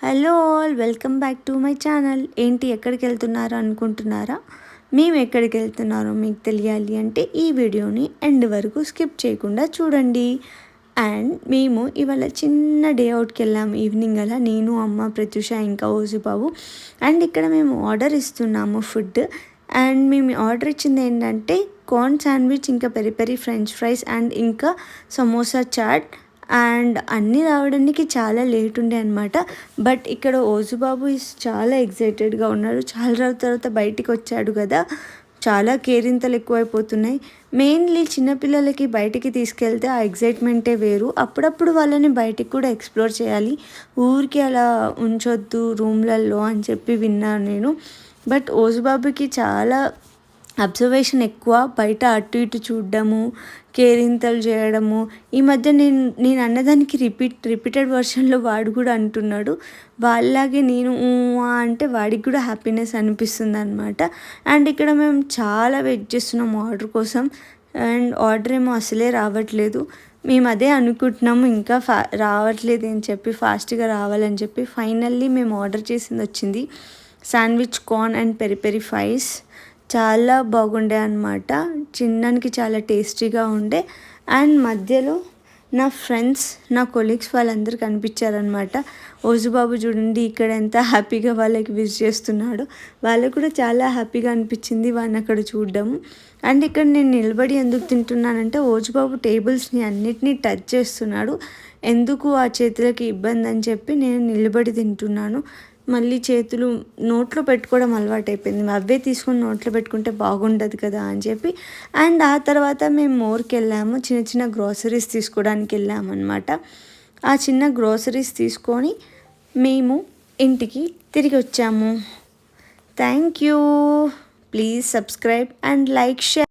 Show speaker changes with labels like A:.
A: Hello all, welcome back to my channel. ఏంటి ఎక్కడికి వెళ్తున్నారో అనుకుంటున్నారా? మేము ఎక్కడికి వెళ్తున్నారో మీకు తెలియాలి అంటే ఈ వీడియోని ఎండ్ వరకు స్కిప్ చేయకుండా చూడండి. అండ్ మేము ఇవాళ చిన్న డే అవుట్కి వెళ్ళాము. ఈవినింగ్ అలా నేను, అమ్మ, ప్రత్యూష, ఇంకా ఓజుబాబు. అండ్ ఇక్కడ మేము ఆర్డర్ ఇస్తున్నాము ఫుడ్. అండ్ మేము ఆర్డర్ ఇచ్చింది ఏంటంటే కార్న్ శాండ్విచ్, ఇంకా peri peri French fries and ఇంకా సమోసా చాట్. అండ్ అన్నీ రావడానికి చాలా లేట్ ఉండే అనమాట. బట్ ఇక్కడ ఓజుబాబు చాలా ఎగ్జైటెడ్గా ఉన్నాడు. చాలా రోజుల తర్వాత బయటికి వచ్చాడు కదా, చాలా కేరింతలు ఎక్కువైపోతున్నాయి. మెయిన్లీ చిన్నపిల్లలకి బయటికి తీసుకెళ్తే ఆ ఎగ్జైట్మెంటే వేరు. అప్పుడప్పుడు వాళ్ళని బయటికి కూడా ఎక్స్ప్లోర్ చేయాలి, ఊరికి అలా ఉంచొద్దు రూమ్లలో అని చెప్పి విన్నాను నేను. బట్ ఓజుబాబుకి చాలా అబ్జర్వేషన్ ఎక్కువ, బయట అటు ఇటు చూడడము, కేరింతలు చేయడము. ఈ మధ్య నేను అన్నదానికి రిపీటెడ్ వర్షన్లో వాడు కూడా అంటున్నాడు. వాళ్ళలాగే నేను అంటే వాడికి కూడా హ్యాపీనెస్ అనిపిస్తుంది అనమాట. అండ్ ఇక్కడ మేము చాలా వెయిట్ చేస్తున్నాము ఆర్డర్ కోసం. అండ్ ఆర్డర్ ఏమో అసలే రావట్లేదు. మేము అదే అనుకుంటున్నాము, ఇంకా రావట్లేదు అని చెప్పి, ఫాస్ట్గా రావాలని చెప్పి. ఫైనల్లీ మేము ఆర్డర్ చేసింది వచ్చింది, sandwich, corn and peri peri fries. చాలా బాగుండే అనమాట, తినడానికి చాలా టేస్టీగా ఉండే. అండ్ మధ్యలో నా ఫ్రెండ్స్, నా కొలీగ్స్ వాళ్ళందరూ కనిపించారనమాట. ఓజుబాబు చూడండి ఇక్కడ ఎంత హ్యాపీగా వాళ్ళకి విష్ చేస్తున్నాడు. వాళ్ళకు కూడా చాలా హ్యాపీగా అనిపించింది వాళ్ళని అక్కడ చూడడము. అండ్ ఇక్కడ నేను నిలబడి ఎందుకు తింటున్నానంటే ఓజుబాబు టేబుల్స్ని అన్నిటినీ టచ్ చేస్తున్నాడు. ఎందుకు ఆ చేతులకి ఇబ్బంది అని చెప్పి నేను నిలబడి తింటున్నాను. మళ్ళీ చేతులు నోట్లో పెట్టుకోవడం అలవాటు అయిపోయింది, అవే తీసుకొని నోట్లో పెట్టుకుంటే బాగుండదు కదా అని చెప్పి. అండ్ ఆ తర్వాత మేము మోర్కి వెళ్ళాము, చిన్న చిన్న గ్రోసరీస్ తీసుకోవడానికి వెళ్ళాము అనమాట. ఆ చిన్న గ్రోసరీస్ తీసుకొని మేము ఇంటికి తిరిగి వచ్చాము. Thank you. Please subscribe and like, share.